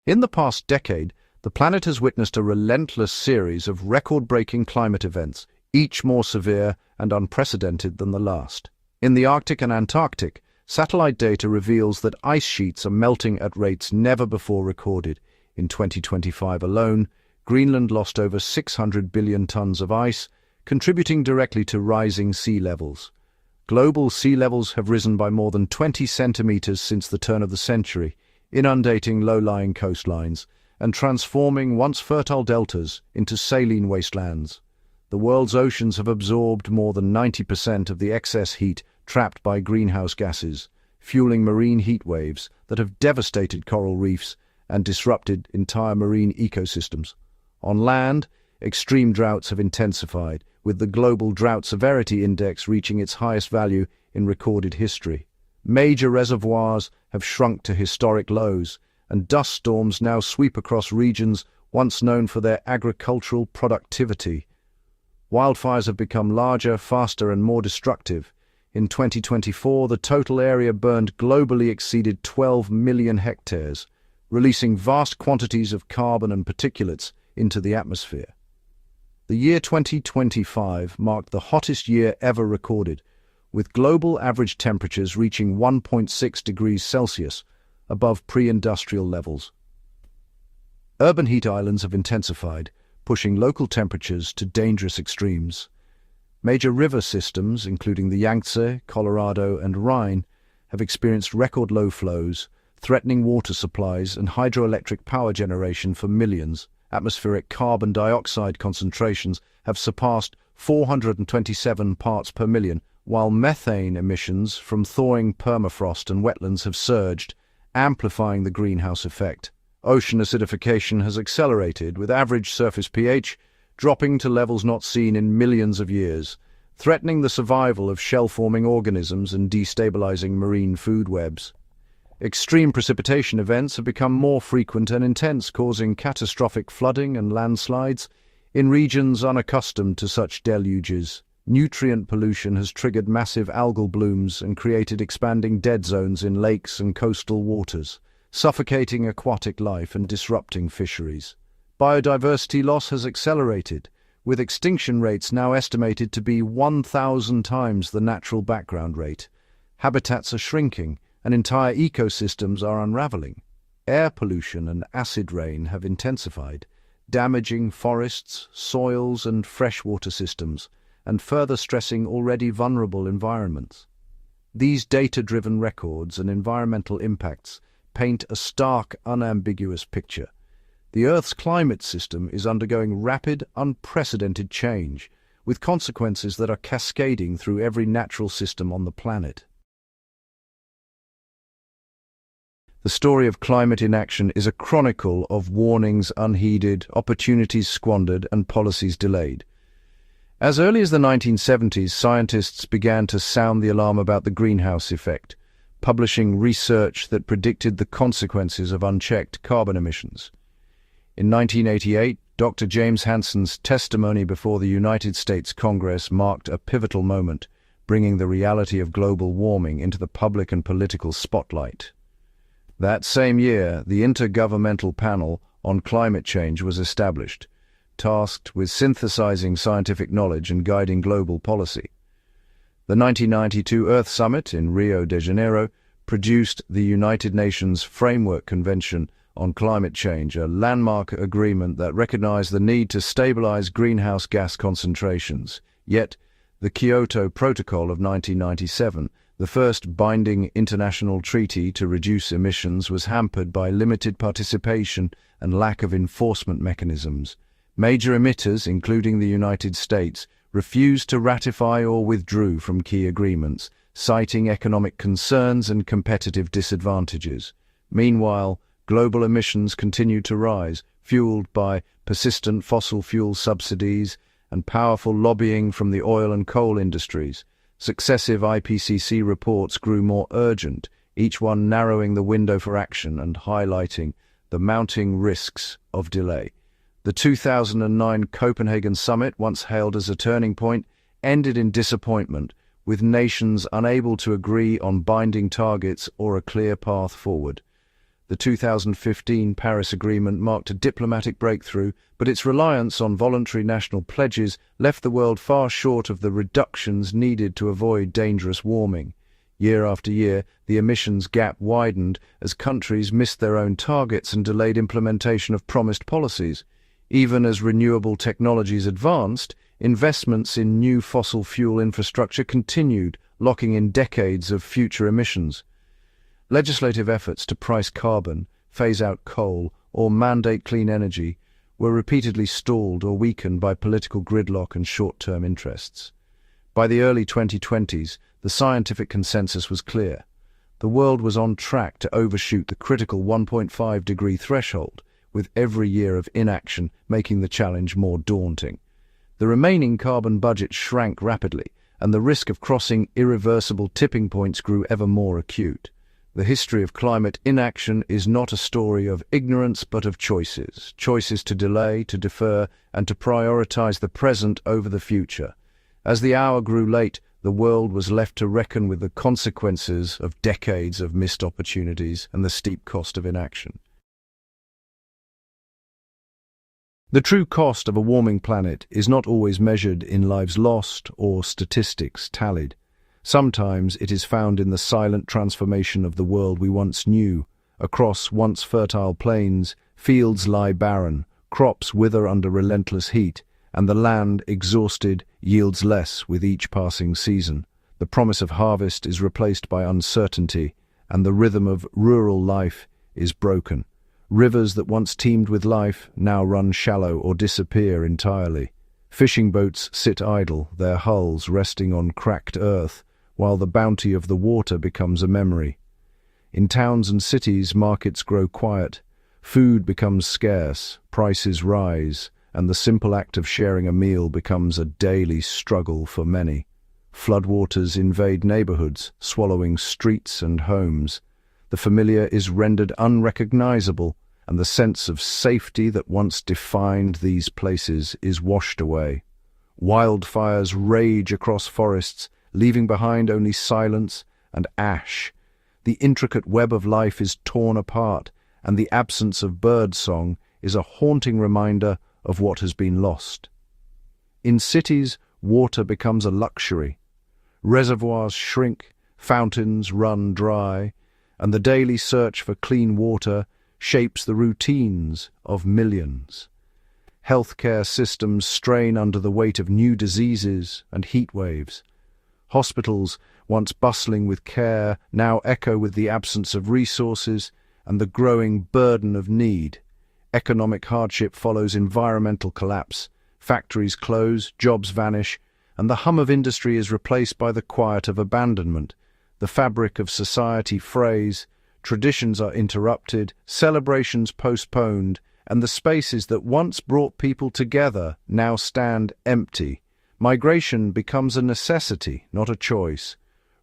In the past decade, the planet has witnessed a relentless series of record-breaking climate events, each more severe and unprecedented than the last. In the Arctic and Antarctic, satellite data reveals that ice sheets are melting at rates never before recorded. In 2025 alone, Greenland lost over 600 billion tons of ice, contributing directly to rising sea levels. Global sea levels have risen by more than 20 centimeters since the turn of the century, inundating low-lying coastlines and transforming once fertile deltas into saline wastelands. The world's oceans have absorbed more than 90% of the excess heat trapped by greenhouse gases, fueling marine heat waves that have devastated coral reefs and disrupted entire marine ecosystems. On land, extreme droughts have intensified, with the Global Drought Severity Index reaching its highest value in recorded history. Major reservoirs have shrunk to historic lows, and dust storms now sweep across regions once known for their agricultural productivity. Wildfires have become larger, faster, and more destructive. In 2024, the total area burned globally exceeded 12 million hectares, releasing vast quantities of carbon and particulates into the atmosphere. The year 2025 marked the hottest year ever recorded, with global average temperatures reaching 1.6 degrees Celsius, above pre-industrial levels. Urban heat islands have intensified, pushing local temperatures to dangerous extremes. Major river systems, including the Yangtze, Colorado, and Rhine, have experienced record low flows, threatening water supplies and hydroelectric power generation for millions. Atmospheric carbon dioxide concentrations have surpassed 427 parts per million, while methane emissions from thawing permafrost and wetlands have surged, amplifying the greenhouse effect. Ocean acidification has accelerated, with average surface pH dropping to levels not seen in millions of years, threatening the survival of shell-forming organisms and destabilizing marine food webs. Extreme precipitation events have become more frequent and intense, causing catastrophic flooding and landslides in regions unaccustomed to such deluges. Nutrient pollution has triggered massive algal blooms and created expanding dead zones in lakes and coastal waters, suffocating aquatic life and disrupting fisheries. Biodiversity loss has accelerated, with extinction rates now estimated to be 1,000 times the natural background rate. Habitats are shrinking, and entire ecosystems are unraveling. Air pollution and acid rain have intensified, damaging forests, soils, and freshwater systems, and further stressing already vulnerable environments. These data-driven records and environmental impacts paint a stark, unambiguous picture. The Earth's climate system is undergoing rapid, unprecedented change, with consequences that are cascading through every natural system on the planet. The story of climate inaction is a chronicle of warnings unheeded, opportunities squandered, and policies delayed. As early as the 1970s, scientists began to sound the alarm about the greenhouse effect, publishing research that predicted the consequences of unchecked carbon emissions. In 1988, Dr. James Hansen's testimony before the United States Congress marked a pivotal moment, bringing the reality of global warming into the public and political spotlight. That same year, the Intergovernmental Panel on Climate Change was established, tasked with synthesizing scientific knowledge and guiding global policy. The 1992 Earth Summit in Rio de Janeiro produced the United Nations Framework Convention on Climate Change, a landmark agreement that recognized the need to stabilize greenhouse gas concentrations. Yet, the Kyoto Protocol of 1997, the first binding international treaty to reduce emissions, was hampered by limited participation and lack of enforcement mechanisms. Major emitters, including the United States, refused to ratify or withdrew from key agreements, citing economic concerns and competitive disadvantages. Meanwhile, global emissions continued to rise, fueled by persistent fossil fuel subsidies and powerful lobbying from the oil and coal industries. Successive IPCC reports grew more urgent, each one narrowing the window for action and highlighting the mounting risks of delay. The 2009 Copenhagen summit, once hailed as a turning point, ended in disappointment, with nations unable to agree on binding targets or a clear path forward. The 2015 Paris Agreement marked a diplomatic breakthrough, but its reliance on voluntary national pledges left the world far short of the reductions needed to avoid dangerous warming. Year after year, the emissions gap widened as countries missed their own targets and delayed implementation of promised policies. Even as renewable technologies advanced, investments in new fossil fuel infrastructure continued, locking in decades of future emissions. Legislative efforts to price carbon, phase out coal, or mandate clean energy were repeatedly stalled or weakened by political gridlock and short-term interests. By the early 2020s, the scientific consensus was clear. The world was on track to overshoot the critical 1.5-degree threshold, with every year of inaction making the challenge more daunting. The remaining carbon budget shrank rapidly, and the risk of crossing irreversible tipping points grew ever more acute. The history of climate inaction is not a story of ignorance but of choices. Choices to delay, to defer, and to prioritize the present over the future. As the hour grew late, the world was left to reckon with the consequences of decades of missed opportunities and the steep cost of inaction. The true cost of a warming planet is not always measured in lives lost or statistics tallied. Sometimes it is found in the silent transformation of the world we once knew. Across once fertile plains, fields lie barren, crops wither under relentless heat, and the land, exhausted, yields less with each passing season. The promise of harvest is replaced by uncertainty, and the rhythm of rural life is broken. Rivers that once teemed with life now run shallow or disappear entirely. Fishing boats sit idle, their hulls resting on cracked earth, while the bounty of the water becomes a memory. In towns and cities, markets grow quiet, food becomes scarce, prices rise, and the simple act of sharing a meal becomes a daily struggle for many. Floodwaters invade neighborhoods, swallowing streets and homes. The familiar is rendered unrecognizable, and the sense of safety that once defined these places is washed away. Wildfires rage across forests, leaving behind only silence and ash. The intricate web of life is torn apart, and the absence of birdsong is a haunting reminder of what has been lost. In cities, water becomes a luxury. Reservoirs shrink, fountains run dry, and the daily search for clean water shapes the routines of millions. Healthcare systems strain under the weight of new diseases and heat waves. Hospitals, once bustling with care, now echo with the absence of resources and the growing burden of need. Economic hardship follows environmental collapse. Factories close, jobs vanish, and the hum of industry is replaced by the quiet of abandonment. The fabric of society frays, traditions are interrupted, celebrations postponed, and the spaces that once brought people together now stand empty. Migration becomes a necessity, not a choice.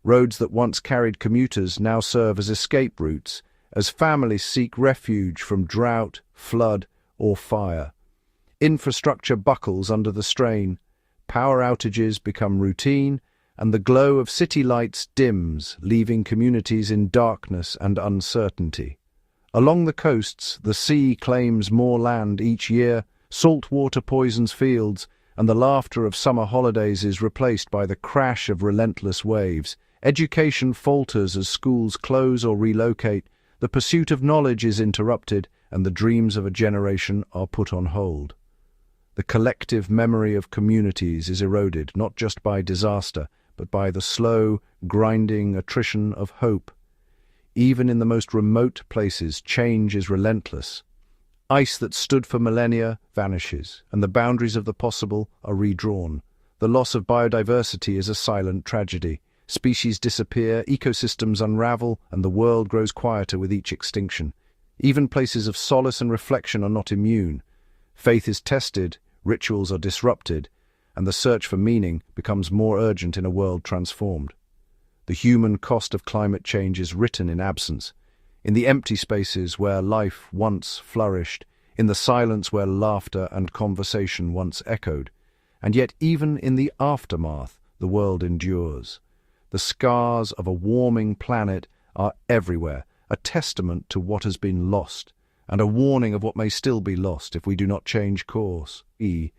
Roads that once carried commuters now serve as escape routes, as families seek refuge from drought, flood, or fire. Infrastructure buckles under the strain. Power outages become routine, and the glow of city lights dims, leaving communities in darkness and uncertainty. Along the coasts, the sea claims more land each year, salt water poisons fields, and the laughter of summer holidays is replaced by the crash of relentless waves. Education falters as schools close or relocate, the pursuit of knowledge is interrupted, and the dreams of a generation are put on hold. The collective memory of communities is eroded, not just by disaster, but by the slow, grinding attrition of hope. Even in the most remote places, change is relentless. Ice that stood for millennia vanishes, and the boundaries of the possible are redrawn. The loss of biodiversity is a silent tragedy. Species disappear, ecosystems unravel, and the world grows quieter with each extinction. Even places of solace and reflection are not immune. Faith is tested, rituals are disrupted, and the search for meaning becomes more urgent in a world transformed. The human cost of climate change is written in absence. In the empty spaces where life once flourished, in the silence where laughter and conversation once echoed. And yet even in the aftermath, the world endures. The scars of a warming planet are everywhere, a testament to what has been lost, and a warning of what may still be lost if we do not change course. The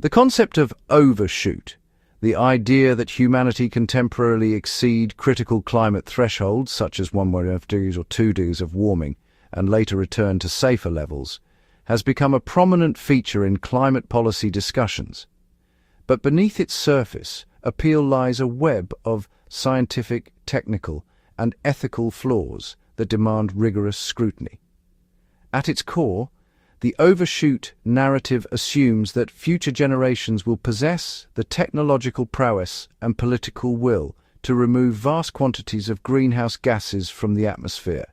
concept of overshoot, the idea that humanity can temporarily exceed critical climate thresholds, such as 1.5 degrees or 2 degrees of warming, and later return to safer levels, has become a prominent feature in climate policy discussions. But beneath its surface appeal lies a web of scientific, technical, and ethical flaws that demand rigorous scrutiny. At its core, the overshoot narrative assumes that future generations will possess the technological prowess and political will to remove vast quantities of greenhouse gases from the atmosphere.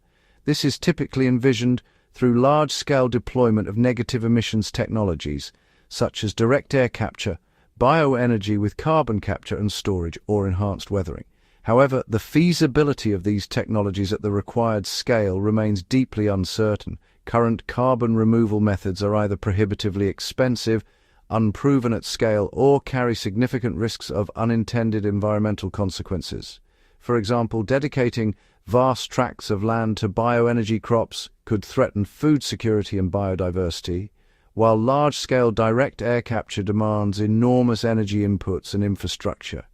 This is typically envisioned through large-scale deployment of negative emissions technologies, such as direct air capture, bioenergy with carbon capture and storage, or enhanced weathering. However, the feasibility of these technologies at the required scale remains deeply uncertain. Current carbon removal methods are either prohibitively expensive, unproven at scale, or carry significant risks of unintended environmental consequences. For example, dedicating vast tracts of land to bioenergy crops could threaten food security and biodiversity, while large-scale direct air capture demands enormous energy inputs and infrastructure.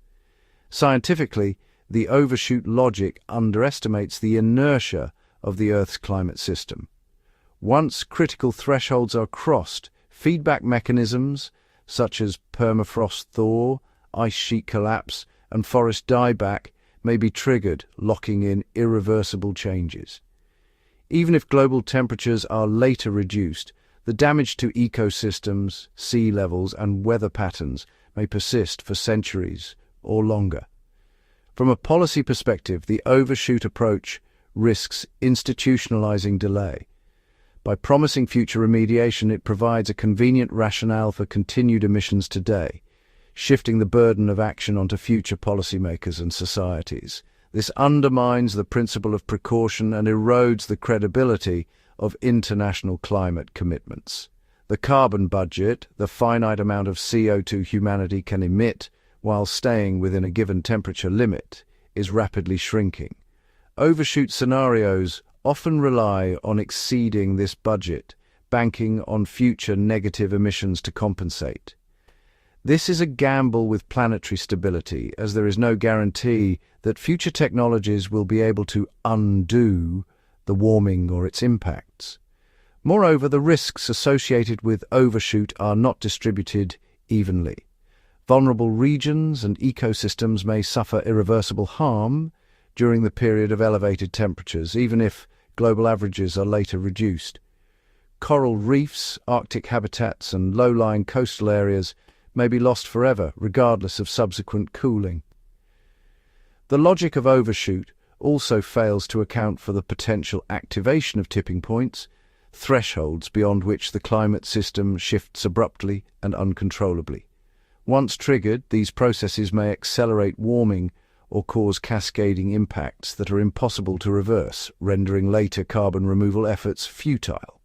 Scientifically, the overshoot logic underestimates the inertia of the Earth's climate system. Once critical thresholds are crossed, feedback mechanisms such as permafrost thaw, ice sheet collapse, and forest dieback may be triggered, locking in irreversible changes. Even if global temperatures are later reduced, the damage to ecosystems, sea levels, and weather patterns may persist for centuries or longer. From a policy perspective, the overshoot approach risks institutionalizing delay. By promising future remediation, it provides a convenient rationale for continued emissions today, shifting the burden of action onto future policymakers and societies. This undermines the principle of precaution and erodes the credibility of international climate commitments. The carbon budget, the finite amount of CO2 humanity can emit while staying within a given temperature limit, is rapidly shrinking. Overshoot scenarios often rely on exceeding this budget, banking on future negative emissions to compensate. This is a gamble with planetary stability, as there is no guarantee that future technologies will be able to undo the warming or its impacts. Moreover, the risks associated with overshoot are not distributed evenly. Vulnerable regions and ecosystems may suffer irreversible harm during the period of elevated temperatures, even if global averages are later reduced. Coral reefs, Arctic habitats, and low-lying coastal areas may be lost forever, regardless of subsequent cooling. The logic of overshoot also fails to account for the potential activation of tipping points, thresholds beyond which the climate system shifts abruptly and uncontrollably. Once triggered, these processes may accelerate warming or cause cascading impacts that are impossible to reverse, rendering later carbon removal efforts futile.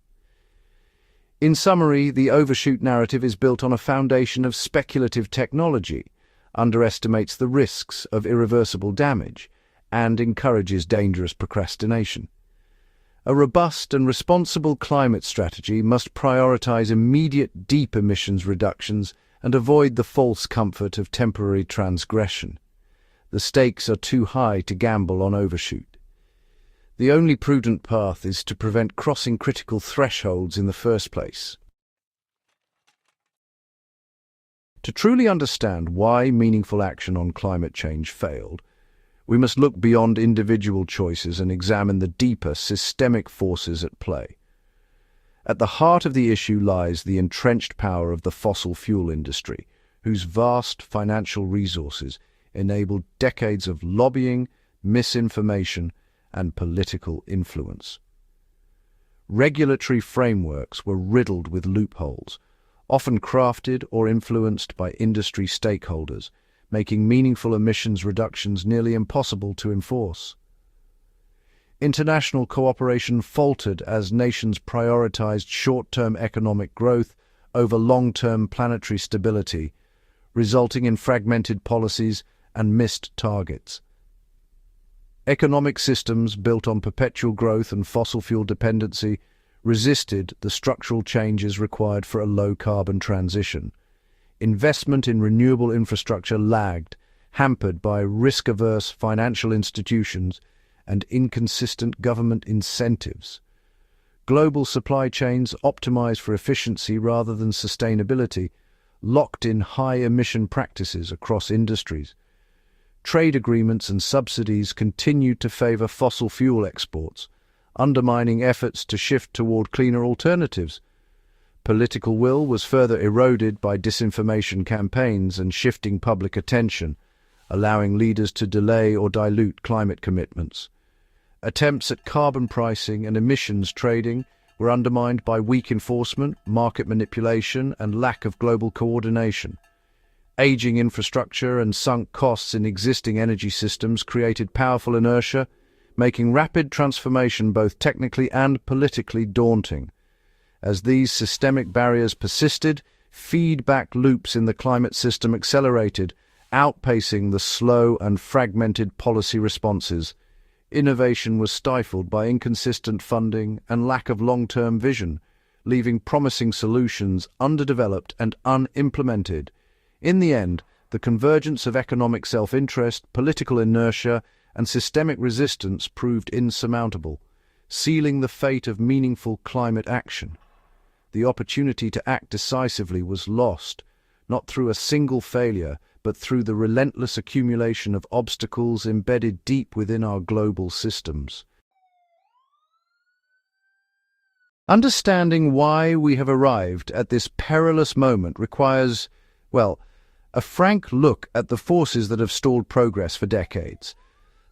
In summary, the overshoot narrative is built on a foundation of speculative technology, underestimates the risks of irreversible damage, and encourages dangerous procrastination. A robust and responsible climate strategy must prioritize immediate deep emissions reductions and avoid the false comfort of temporary transgression. The stakes are too high to gamble on overshoot. The only prudent path is to prevent crossing critical thresholds in the first place. To truly understand why meaningful action on climate change failed, we must look beyond individual choices and examine the deeper systemic forces at play. At the heart of the issue lies the entrenched power of the fossil fuel industry, whose vast financial resources enabled decades of lobbying, misinformation, and political influence. Regulatory frameworks were riddled with loopholes, often crafted or influenced by industry stakeholders, making meaningful emissions reductions nearly impossible to enforce. International cooperation faltered as nations prioritized short-term economic growth over long-term planetary stability, resulting in fragmented policies and missed targets. Economic systems built on perpetual growth and fossil fuel dependency resisted the structural changes required for a low-carbon transition. Investment in renewable infrastructure lagged, hampered by risk-averse financial institutions and inconsistent government incentives. Global supply chains optimized for efficiency rather than sustainability locked in high-emission practices across industries. Trade agreements and subsidies continued to favor fossil fuel exports, undermining efforts to shift toward cleaner alternatives. Political will was further eroded by disinformation campaigns and shifting public attention, allowing leaders to delay or dilute climate commitments. Attempts at carbon pricing and emissions trading were undermined by weak enforcement, market manipulation, and lack of global coordination. Aging infrastructure and sunk costs in existing energy systems created powerful inertia, making rapid transformation both technically and politically daunting. As these systemic barriers persisted, feedback loops in the climate system accelerated, outpacing the slow and fragmented policy responses. Innovation was stifled by inconsistent funding and lack of long-term vision, leaving promising solutions underdeveloped and unimplemented. In the end, the convergence of economic self-interest, political inertia, and systemic resistance proved insurmountable, sealing the fate of meaningful climate action. The opportunity to act decisively was lost, not through a single failure, but through the relentless accumulation of obstacles embedded deep within our global systems. Understanding why we have arrived at this perilous moment requires, a frank look at the forces that have stalled progress for decades.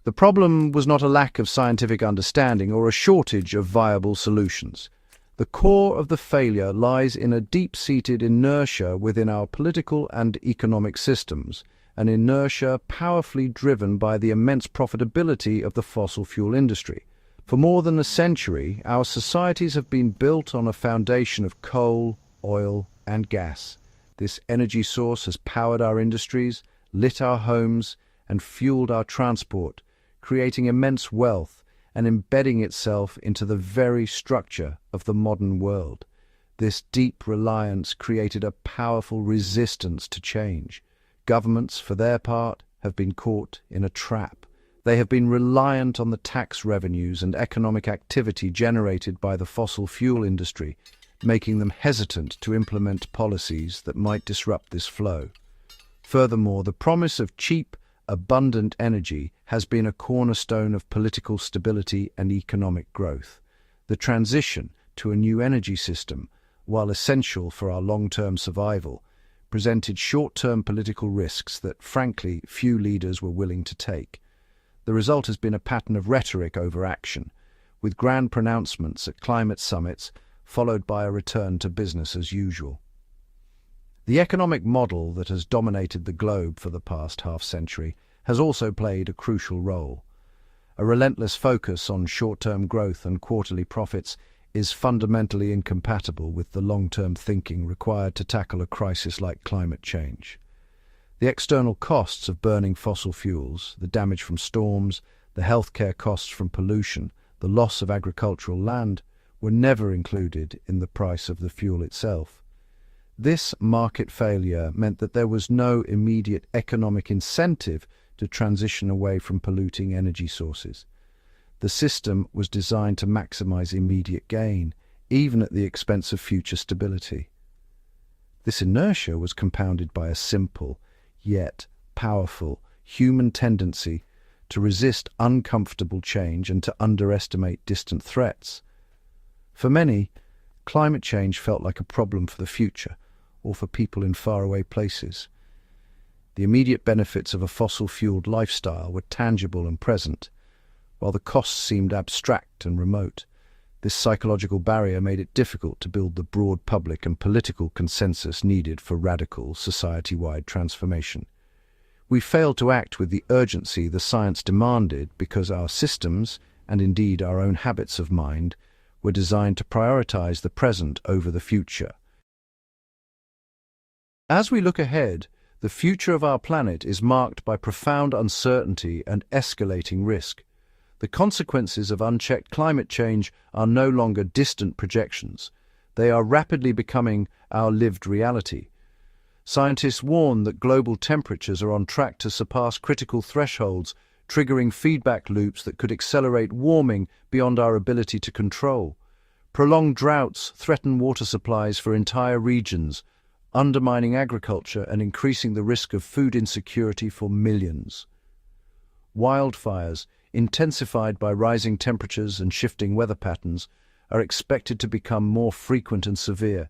The problem was not a lack of scientific understanding or a shortage of viable solutions. The core of the failure lies in a deep-seated inertia within our political and economic systems, an inertia powerfully driven by the immense profitability of the fossil fuel industry. For more than a century, our societies have been built on a foundation of coal, oil, and gas. This energy source has powered our industries, lit our homes, and fueled our transport, creating immense wealth and embedding itself into the very structure of the modern world. This deep reliance created a powerful resistance to change. Governments, for their part, have been caught in a trap. They have been reliant on the tax revenues and economic activity generated by the fossil fuel industry, making them hesitant to implement policies that might disrupt this flow. Furthermore, the promise of cheap, abundant energy has been a cornerstone of political stability and economic growth. The transition to a new energy system, while essential for our long-term survival, presented short-term political risks that, frankly, few leaders were willing to take. The result has been a pattern of rhetoric over action, with grand pronouncements at climate summits followed by a return to business as usual. The economic model that has dominated the globe for the past half-century has also played a crucial role. A relentless focus on short-term growth and quarterly profits is fundamentally incompatible with the long-term thinking required to tackle a crisis like climate change. The external costs of burning fossil fuels, the damage from storms, the healthcare costs from pollution, the loss of agricultural land, were never included in the price of the fuel itself. This market failure meant that there was no immediate economic incentive to transition away from polluting energy sources. The system was designed to maximize immediate gain, even at the expense of future stability. This inertia was compounded by a simple, yet powerful, human tendency to resist uncomfortable change and to underestimate distant threats. For many, climate change felt like a problem for the future, or for people in faraway places. The immediate benefits of a fossil-fueled lifestyle were tangible and present, while the costs seemed abstract and remote. This psychological barrier made it difficult to build the broad public and political consensus needed for radical, society-wide transformation. We failed to act with the urgency the science demanded because our systems, and indeed our own habits of mind, were designed to prioritize the present over the future. As we look ahead, the future of our planet is marked by profound uncertainty and escalating risk. The consequences of unchecked climate change are no longer distant projections. They are rapidly becoming our lived reality. Scientists warn that global temperatures are on track to surpass critical thresholds, triggering feedback loops that could accelerate warming beyond our ability to control. Prolonged droughts threaten water supplies for entire regions, undermining agriculture and increasing the risk of food insecurity for millions. Wildfires, intensified by rising temperatures and shifting weather patterns, are expected to become more frequent and severe,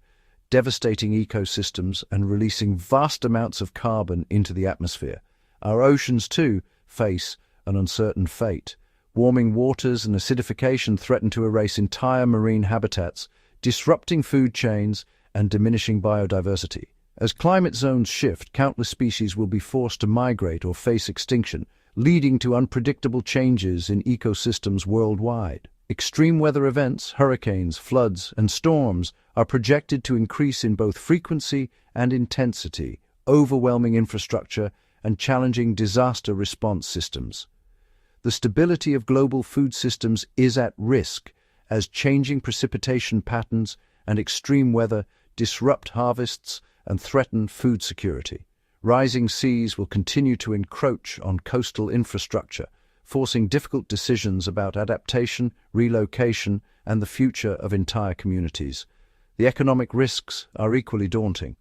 devastating ecosystems and releasing vast amounts of carbon into the atmosphere. Our oceans, too, face an uncertain fate. Warming waters and acidification threaten to erase entire marine habitats, disrupting food chains and diminishing biodiversity. As climate zones shift, countless species will be forced to migrate or face extinction, leading to unpredictable changes in ecosystems worldwide. Extreme weather events, hurricanes, floods, and storms are projected to increase in both frequency and intensity, overwhelming infrastructure and challenging disaster response systems. The stability of global food systems is at risk as changing precipitation patterns and extreme weather disrupt harvests and threaten food security. Rising seas will continue to encroach on coastal infrastructure, forcing difficult decisions about adaptation, relocation, and the future of entire communities. The economic risks are equally daunting.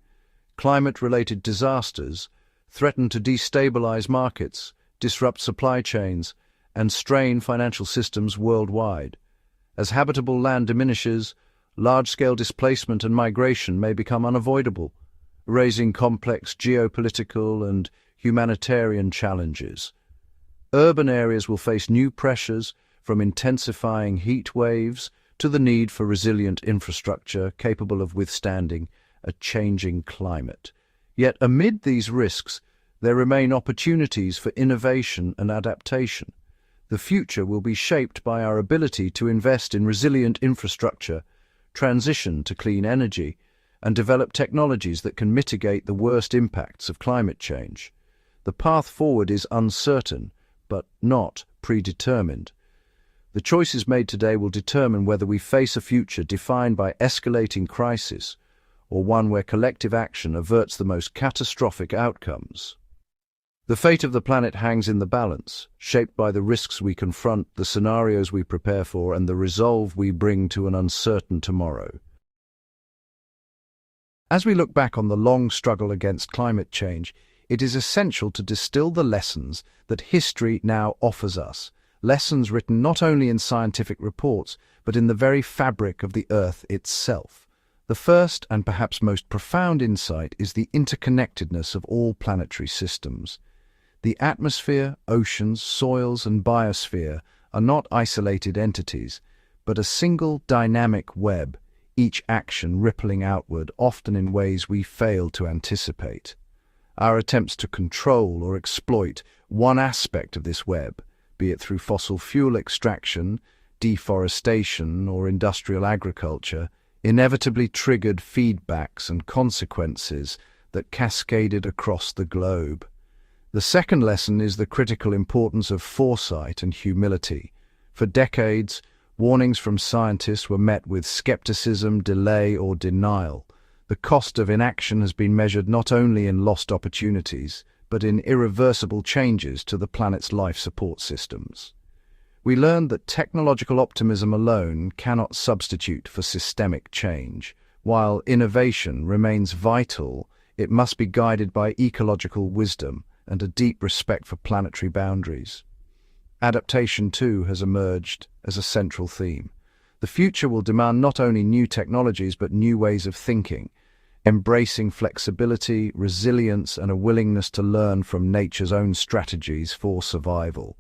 Climate-related disasters threaten to destabilize markets, disrupt supply chains, and strain financial systems worldwide. As habitable land diminishes, large-scale displacement and migration may become unavoidable, raising complex geopolitical and humanitarian challenges. Urban areas will face new pressures, from intensifying heat waves to the need for resilient infrastructure capable of withstanding a changing climate. Yet amid these risks, there remain opportunities for innovation and adaptation. The future will be shaped by our ability to invest in resilient infrastructure, transition to clean energy, and develop technologies that can mitigate the worst impacts of climate change. The path forward is uncertain, but not predetermined. The choices made today will determine whether we face a future defined by escalating crisis or one where collective action averts the most catastrophic outcomes. The fate of the planet hangs in the balance, shaped by the risks we confront, the scenarios we prepare for, and the resolve we bring to an uncertain tomorrow. As we look back on the long struggle against climate change, it is essential to distill the lessons that history now offers us, lessons written not only in scientific reports, but in the very fabric of the Earth itself. The first and perhaps most profound insight is the interconnectedness of all planetary systems. The atmosphere, oceans, soils, and biosphere are not isolated entities, but a single dynamic web, each action rippling outward, often in ways we fail to anticipate. Our attempts to control or exploit one aspect of this web, be it through fossil fuel extraction, deforestation, or industrial agriculture, inevitably triggered feedbacks and consequences that cascaded across the globe. The second lesson is the critical importance of foresight and humility. For decades, warnings from scientists were met with skepticism, delay, or denial. The cost of inaction has been measured not only in lost opportunities, but in irreversible changes to the planet's life support systems. We learned that technological optimism alone cannot substitute for systemic change. While innovation remains vital, it must be guided by ecological wisdom and a deep respect for planetary boundaries. Adaptation, too, has emerged as a central theme. The future will demand not only new technologies but new ways of thinking, embracing flexibility, resilience, and a willingness to learn from nature's own strategies for survival.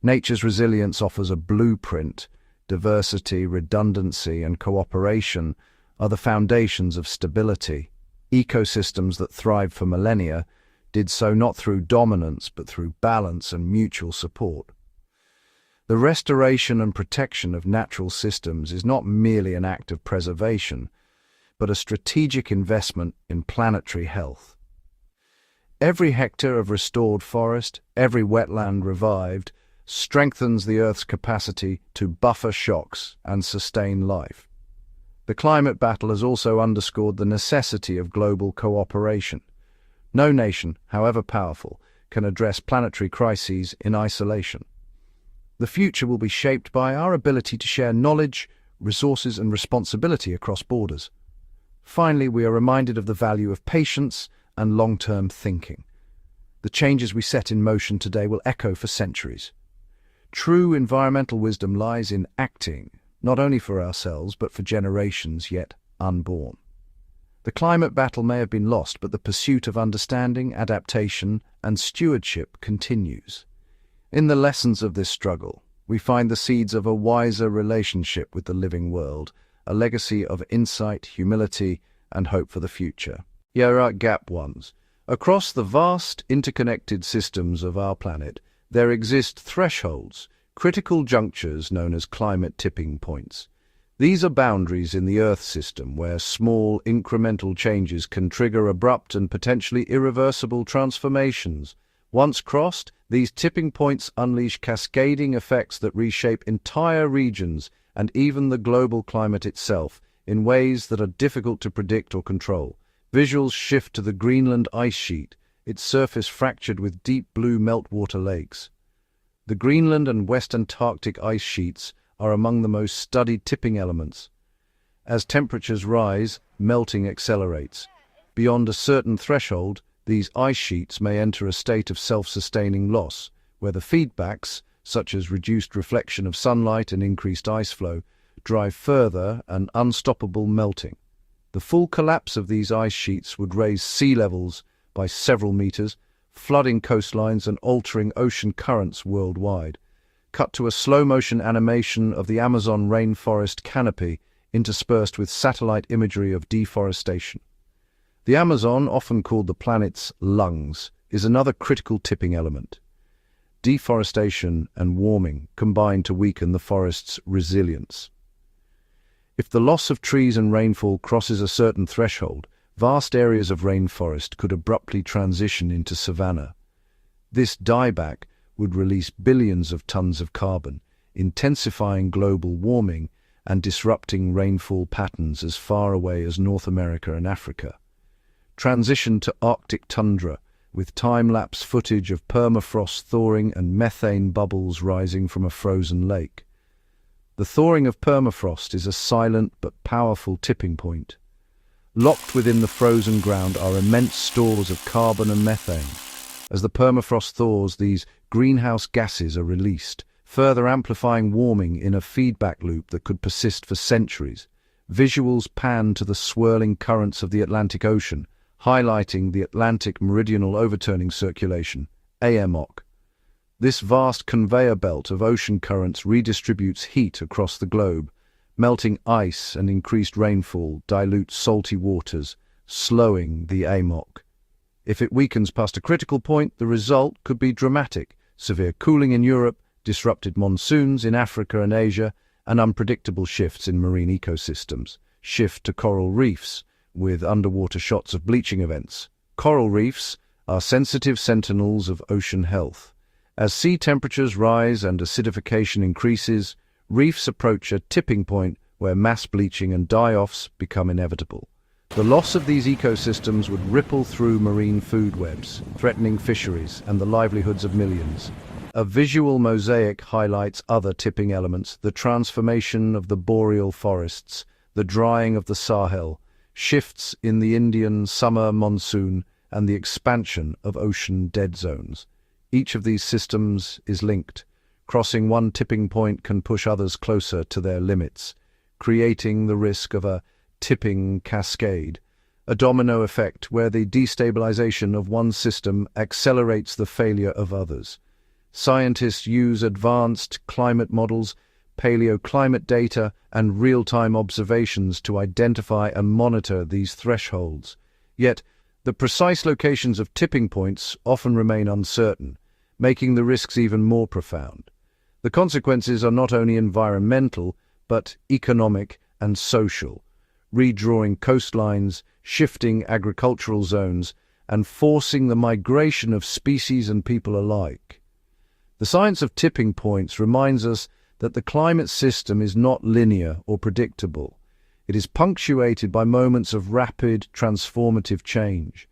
Nature's resilience offers a blueprint. Diversity, redundancy, and cooperation are the foundations of stability. Ecosystems that thrived for millennia did so not through dominance but through balance and mutual support. The restoration and protection of natural systems is not merely an act of preservation, but a strategic investment in planetary health. Every hectare of restored forest, every wetland revived, strengthens the Earth's capacity to buffer shocks and sustain life. The climate battle has also underscored the necessity of global cooperation. No nation, however powerful, can address planetary crises in isolation. The future will be shaped by our ability to share knowledge, resources, and responsibility across borders. Finally, we are reminded of the value of patience and long-term thinking. The changes we set in motion today will echo for centuries. True environmental wisdom lies in acting, not only for ourselves, but for generations yet unborn. The climate battle may have been lost, but the pursuit of understanding, adaptation, and stewardship continues. In the lessons of this struggle, we find the seeds of a wiser relationship with the living world, a legacy of insight, humility, and hope for the future. Here are gap ones. Across the vast, interconnected systems of our planet, there exist thresholds, critical junctures known as climate tipping points. These are boundaries in the Earth system where small, incremental changes can trigger abrupt and potentially irreversible transformations. Once crossed, these tipping points unleash cascading effects that reshape entire regions and even the global climate itself in ways that are difficult to predict or control. Visuals shift to the Greenland ice sheet, its surface fractured with deep blue meltwater lakes. The Greenland and West Antarctic ice sheets are among the most studied tipping elements. As temperatures rise, melting accelerates. Beyond a certain threshold, these ice sheets may enter a state of self-sustaining loss, where the feedbacks, such as reduced reflection of sunlight and increased ice flow, drive further and unstoppable melting. The full collapse of these ice sheets would raise sea levels by several meters, flooding coastlines and altering ocean currents worldwide. Cut to a slow-motion animation of the Amazon rainforest canopy interspersed with satellite imagery of deforestation. The Amazon, often called the planet's lungs, is another critical tipping element. Deforestation and warming combine to weaken the forest's resilience. If the loss of trees and rainfall crosses a certain threshold, vast areas of rainforest could abruptly transition into savanna. This dieback would release billions of tons of carbon, intensifying global warming and disrupting rainfall patterns as far away as North America and Africa. Transition to Arctic tundra, with time-lapse footage of permafrost thawing and methane bubbles rising from a frozen lake. The thawing of permafrost is a silent but powerful tipping point. Locked within the frozen ground are immense stores of carbon and methane. As the permafrost thaws, these greenhouse gases are released, further amplifying warming in a feedback loop that could persist for centuries. Visuals pan to the swirling currents of the Atlantic Ocean, highlighting the Atlantic Meridional Overturning Circulation, AMOC. This vast conveyor belt of ocean currents redistributes heat across the globe. Melting ice and increased rainfall dilute salty waters, slowing the AMOC. If it weakens past a critical point, the result could be dramatic: severe cooling in Europe, disrupted monsoons in Africa and Asia, and unpredictable shifts in marine ecosystems. Shift to coral reefs, with underwater shots of bleaching events. Coral reefs are sensitive sentinels of ocean health. As sea temperatures rise and acidification increases, reefs approach a tipping point where mass bleaching and die-offs become inevitable. The loss of these ecosystems would ripple through marine food webs, threatening fisheries and the livelihoods of millions. A visual mosaic highlights other tipping elements: the transformation of the boreal forests, the drying of the Sahel, shifts in the Indian summer monsoon, and the expansion of ocean dead zones. Each of these systems is linked. Crossing one tipping point can push others closer to their limits, creating the risk of a tipping cascade, a domino effect where the destabilization of one system accelerates the failure of others. Scientists use advanced climate models, paleoclimate data, and real-time observations to identify and monitor these thresholds. Yet, the precise locations of tipping points often remain uncertain, making the risks even more profound. The consequences are not only environmental, but economic and social, redrawing coastlines, shifting agricultural zones, and forcing the migration of species and people alike. The science of tipping points reminds us that the climate system is not linear or predictable. It is punctuated by moments of rapid, transformative change.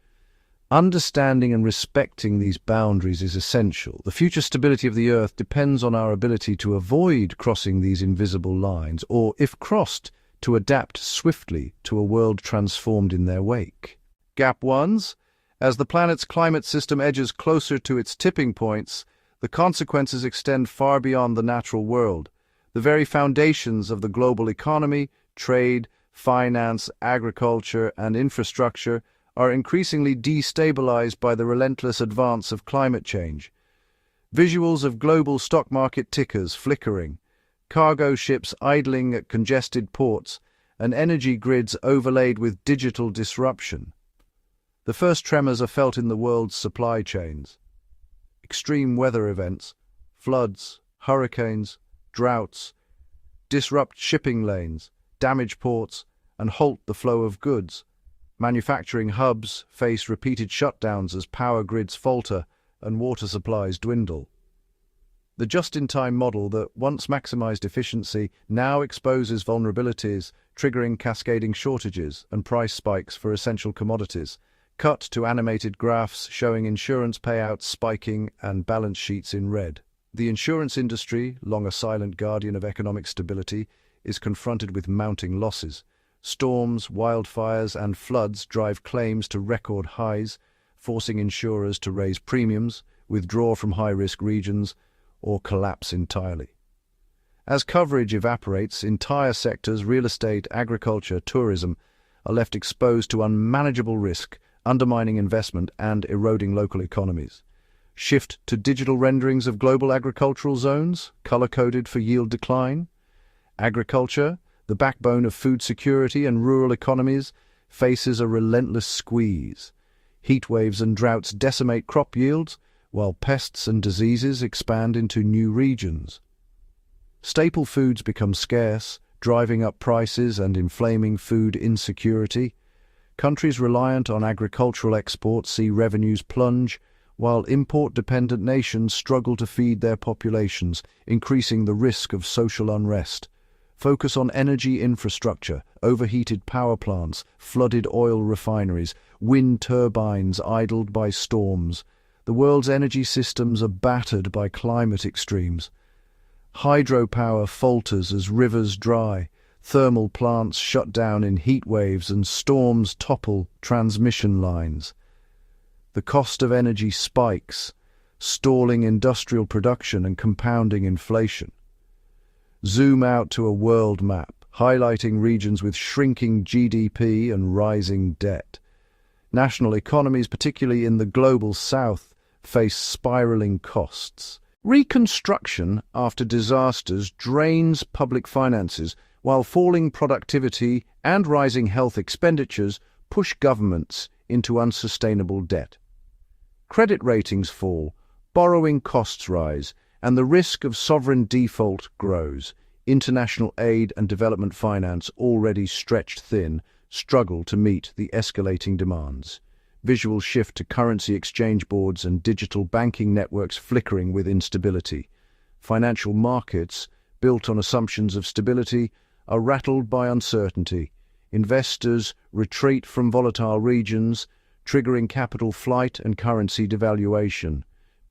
Understanding and respecting these boundaries is essential. The future stability of the Earth depends on our ability to avoid crossing these invisible lines, or, if crossed, to adapt swiftly to a world transformed in their wake. Gap 1s. As the planet's climate system edges closer to its tipping points, the consequences extend far beyond the natural world. The very foundations of the global economy, trade, finance, agriculture, and infrastructure are increasingly destabilized by the relentless advance of climate change. Visuals of global stock market tickers flickering, cargo ships idling at congested ports, and energy grids overlaid with digital disruption. The first tremors are felt in the world's supply chains. Extreme weather events, floods, hurricanes, droughts, disrupt shipping lanes, damage ports, and halt the flow of goods. Manufacturing hubs face repeated shutdowns as power grids falter and water supplies dwindle. The just-in-time model that once maximized efficiency now exposes vulnerabilities, triggering cascading shortages and price spikes for essential commodities. Cut to animated graphs showing insurance payouts spiking and balance sheets in red. The insurance industry, long a silent guardian of economic stability, is confronted with mounting losses. Storms, wildfires, and floods drive claims to record highs, forcing insurers to raise premiums, withdraw from high-risk regions, or collapse entirely. As coverage evaporates, entire sectors, real estate, agriculture, tourism, are left exposed to unmanageable risk, undermining investment and eroding local economies. Shift to digital renderings of global agricultural zones, color-coded for yield decline. Agriculture, the backbone of food security and rural economies, faces a relentless squeeze. Heat waves and droughts decimate crop yields, while pests and diseases expand into new regions. Staple foods become scarce, driving up prices and inflaming food insecurity. Countries reliant on agricultural exports see revenues plunge, while import-dependent nations struggle to feed their populations, increasing the risk of social unrest. Focus on energy infrastructure, overheated power plants, flooded oil refineries, wind turbines idled by storms. The world's energy systems are battered by climate extremes. Hydropower falters as rivers dry, thermal plants shut down in heat waves, and storms topple transmission lines. The cost of energy spikes, stalling industrial production and compounding inflation. Zoom out to a world map, highlighting regions with shrinking GDP and rising debt. National economies, particularly in the global south, face spiraling costs. Reconstruction after disasters drains public finances, while falling productivity and rising health expenditures push governments into unsustainable debt. Credit ratings fall, borrowing costs rise, and the risk of sovereign default grows. International aid and development finance, already stretched thin, struggle to meet the escalating demands. Visual shift to currency exchange boards and digital banking networks flickering with instability. Financial markets, built on assumptions of stability, are rattled by uncertainty. Investors retreat from volatile regions, triggering capital flight and currency devaluation.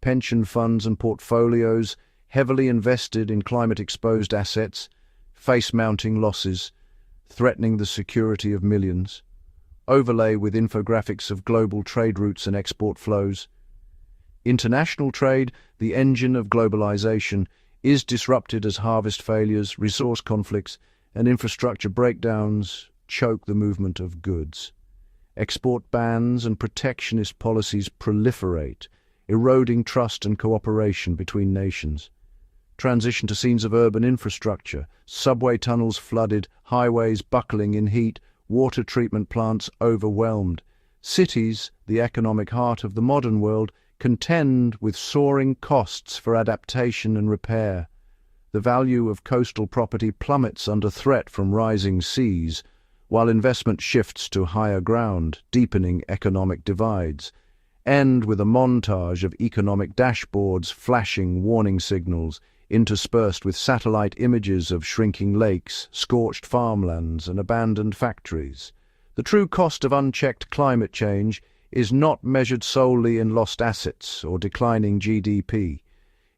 Pension funds and portfolios, heavily invested in climate-exposed assets, face mounting losses, threatening the security of millions. Overlay with infographics of global trade routes and export flows. International trade, the engine of globalization, is disrupted as harvest failures, resource conflicts, and infrastructure breakdowns choke the movement of goods. Export bans and protectionist policies proliferate, eroding trust and cooperation between nations. Transition to scenes of urban infrastructure, subway tunnels flooded, highways buckling in heat, water treatment plants overwhelmed. Cities, the economic heart of the modern world, contend with soaring costs for adaptation and repair. The value of coastal property plummets under threat from rising seas, while investment shifts to higher ground, deepening economic divides. end with a montage of economic dashboards flashing warning signals, interspersed with satellite images of shrinking lakes, scorched farmlands, and abandoned factories. The true cost of unchecked climate change is not measured solely in lost assets or declining GDP.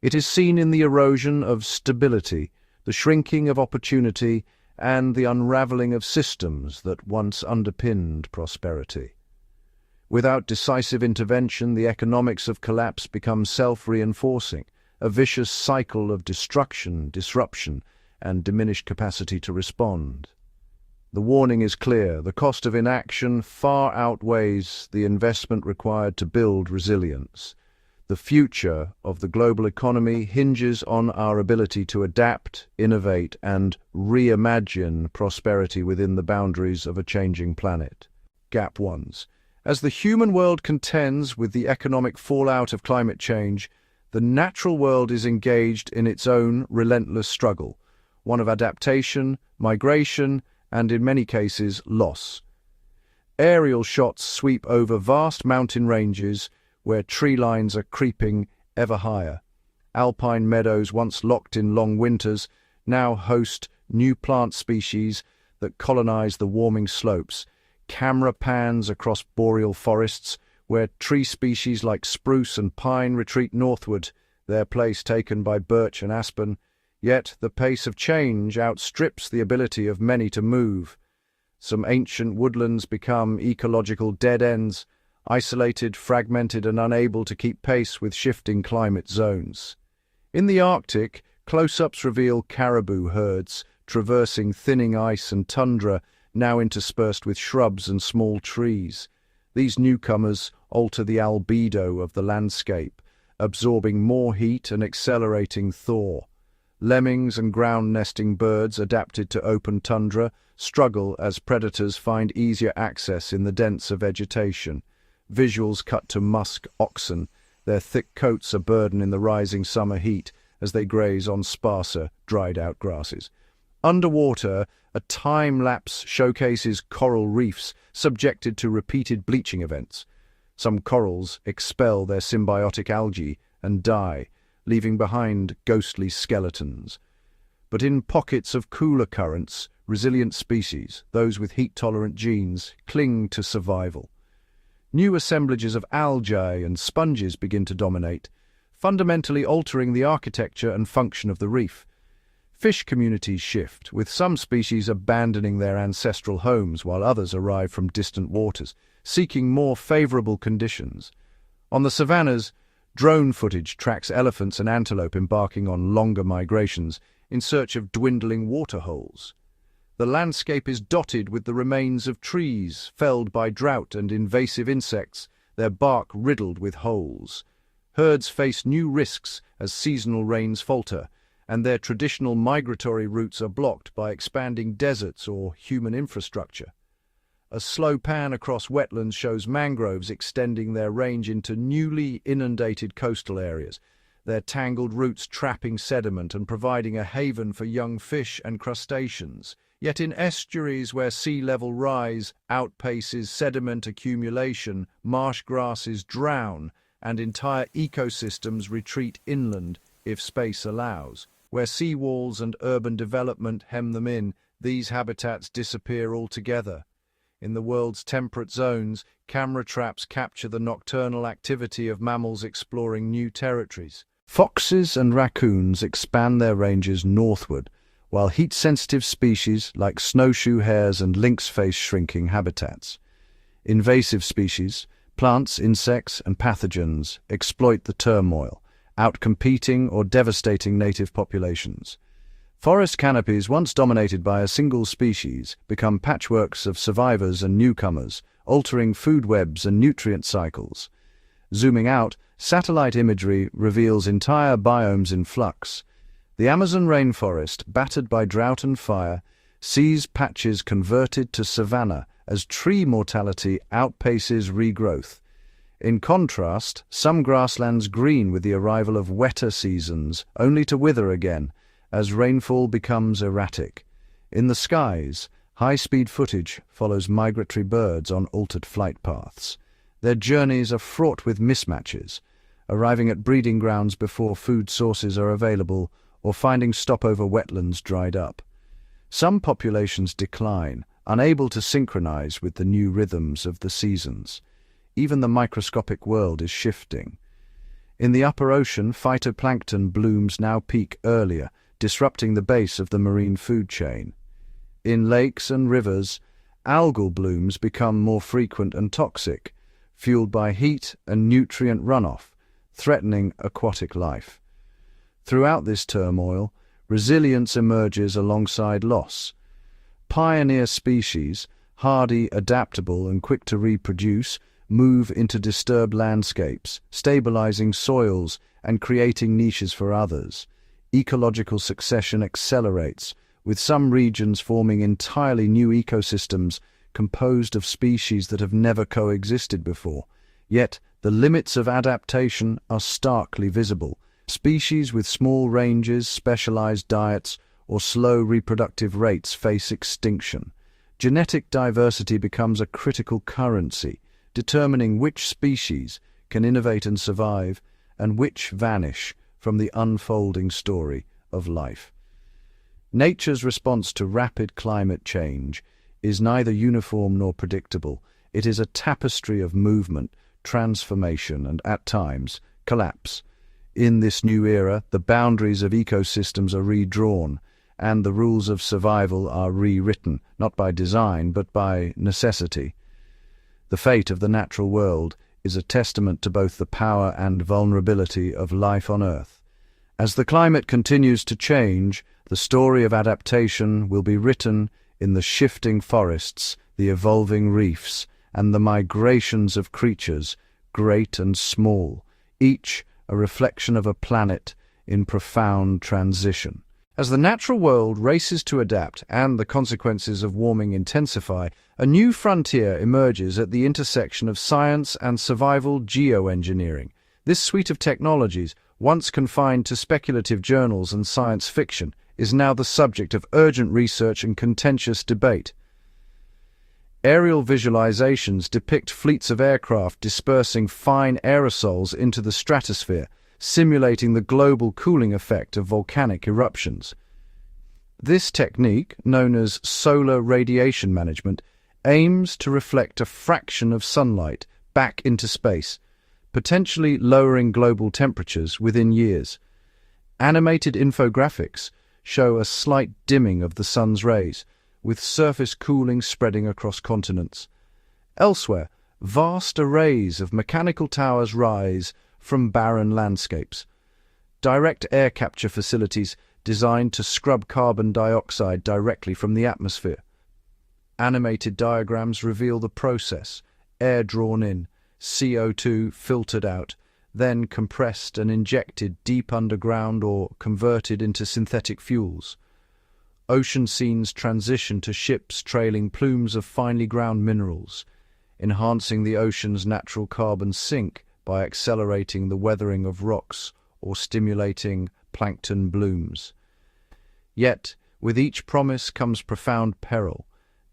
It is seen in the erosion of stability, the shrinking of opportunity, and the unraveling of systems that once underpinned prosperity. Without decisive intervention, the economics of collapse become self-reinforcing, a vicious cycle of destruction, disruption, and diminished capacity to respond. The warning is clear: the cost of inaction far outweighs the investment required to build resilience. The future of the global economy hinges on our ability to adapt, innovate, and reimagine prosperity within the boundaries of a changing planet. Gap 1. As the human world contends with the economic fallout of climate change, the natural world is engaged in its own relentless struggle, one of adaptation, migration, and in many cases, loss. Aerial shots sweep over vast mountain ranges where tree lines are creeping ever higher. Alpine meadows, once locked in long winters, now host new plant species that colonize the warming slopes. Camera pans across boreal forests, where tree species like spruce and pine retreat northward, their place taken by birch and aspen. Yet the pace of change outstrips the ability of many to move. Some ancient woodlands become ecological dead ends, isolated, fragmented, and unable to keep pace with shifting climate zones. In the Arctic, close-ups reveal caribou herds traversing thinning ice and tundra, now interspersed with shrubs and small trees. These newcomers alter the albedo of the landscape, absorbing more heat and accelerating thaw. Lemmings and ground-nesting birds adapted to open tundra struggle as predators find easier access in the denser vegetation. Visuals cut to musk oxen, their thick coats a burden in the rising summer heat as they graze on sparser, dried-out grasses. Underwater, a time-lapse showcases coral reefs subjected to repeated bleaching events. Some corals expel their symbiotic algae and die, leaving behind ghostly skeletons. But in pockets of cooler currents, resilient species, those with heat-tolerant genes, cling to survival. New assemblages of algae and sponges begin to dominate, fundamentally altering the architecture and function of the reef. Fish communities shift, with some species abandoning their ancestral homes while others arrive from distant waters, seeking more favorable conditions. On the savannas, drone footage tracks elephants and antelope embarking on longer migrations in search of dwindling waterholes. The landscape is dotted with the remains of trees felled by drought and invasive insects, their bark riddled with holes. Herds face new risks as seasonal rains falter, and their traditional migratory routes are blocked by expanding deserts or human infrastructure. A slow pan across wetlands shows mangroves extending their range into newly inundated coastal areas, their tangled roots trapping sediment and providing a haven for young fish and crustaceans. Yet in estuaries where sea level rise outpaces sediment accumulation, marsh grasses drown, and entire ecosystems retreat inland if space allows. Where seawalls and urban development hem them in, these habitats disappear altogether. In the world's temperate zones, camera traps capture the nocturnal activity of mammals exploring new territories. Foxes and raccoons expand their ranges northward, while heat-sensitive species like snowshoe hares and lynx face shrinking habitats. Invasive species, plants, insects, and pathogens exploit the turmoil, outcompeting or devastating native populations. Forest canopies, once dominated by a single species, become patchworks of survivors and newcomers, altering food webs and nutrient cycles. Zooming out, satellite imagery reveals entire biomes in flux. The Amazon rainforest, battered by drought and fire, sees patches converted to savanna as tree mortality outpaces regrowth. In contrast, some grasslands green with the arrival of wetter seasons, only to wither again as rainfall becomes erratic. In the skies, high-speed footage follows migratory birds on altered flight paths. Their journeys are fraught with mismatches, arriving at breeding grounds before food sources are available or finding stopover wetlands dried up. Some populations decline, unable to synchronize with the new rhythms of the seasons. Even the microscopic world is shifting. In the upper ocean, phytoplankton blooms now peak earlier, disrupting the base of the marine food chain. In lakes and rivers, algal blooms become more frequent and toxic, fueled by heat and nutrient runoff, threatening aquatic life. Throughout this turmoil, resilience emerges alongside loss. Pioneer species, hardy, adaptable, and quick to reproduce, move into disturbed landscapes, stabilizing soils and creating niches for others. Ecological succession accelerates, with some regions forming entirely new ecosystems composed of species that have never coexisted before. Yet, the limits of adaptation are starkly visible. Species with small ranges, specialized diets, or slow reproductive rates face extinction. Genetic diversity becomes a critical currency, determining which species can innovate and survive, and which vanish from the unfolding story of life. Nature's response to rapid climate change is neither uniform nor predictable. It is a tapestry of movement, transformation, and, at times, collapse. In this new era, the boundaries of ecosystems are redrawn, and the rules of survival are rewritten, not by design, but by necessity. The fate of the natural world is a testament to both the power and vulnerability of life on Earth. As the climate continues to change, the story of adaptation will be written in the shifting forests, the evolving reefs, and the migrations of creatures, great and small, each a reflection of a planet in profound transition. As the natural world races to adapt and the consequences of warming intensify, a new frontier emerges at the intersection of science and survival geoengineering. This suite of technologies, once confined to speculative journals and science fiction, is now the subject of urgent research and contentious debate. Aerial visualizations depict fleets of aircraft dispersing fine aerosols into the stratosphere, simulating the global cooling effect of volcanic eruptions. This technique, known as solar radiation management, aims to reflect a fraction of sunlight back into space, potentially lowering global temperatures within years. Animated infographics show a slight dimming of the sun's rays, with surface cooling spreading across continents. Elsewhere, vast arrays of mechanical towers rise from barren landscapes. Direct air capture facilities designed to scrub carbon dioxide directly from the atmosphere. Animated diagrams reveal the process: air drawn in, CO2 filtered out, then compressed and injected deep underground or converted into synthetic fuels. Ocean scenes transition to ships trailing plumes of finely ground minerals, enhancing the ocean's natural carbon sink by accelerating the weathering of rocks or stimulating plankton blooms. Yet, with each promise comes profound peril.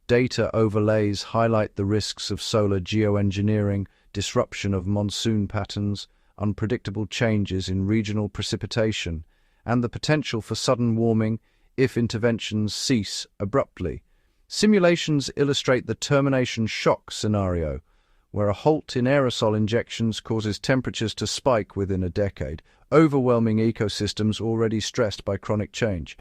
Data overlays highlight the risks of solar geoengineering, disruption of monsoon patterns, unpredictable changes in regional precipitation, and the potential for sudden warming if interventions cease abruptly. Simulations illustrate the termination shock scenario, where a halt in aerosol injections causes temperatures to spike within a decade, overwhelming ecosystems already stressed by chronic change.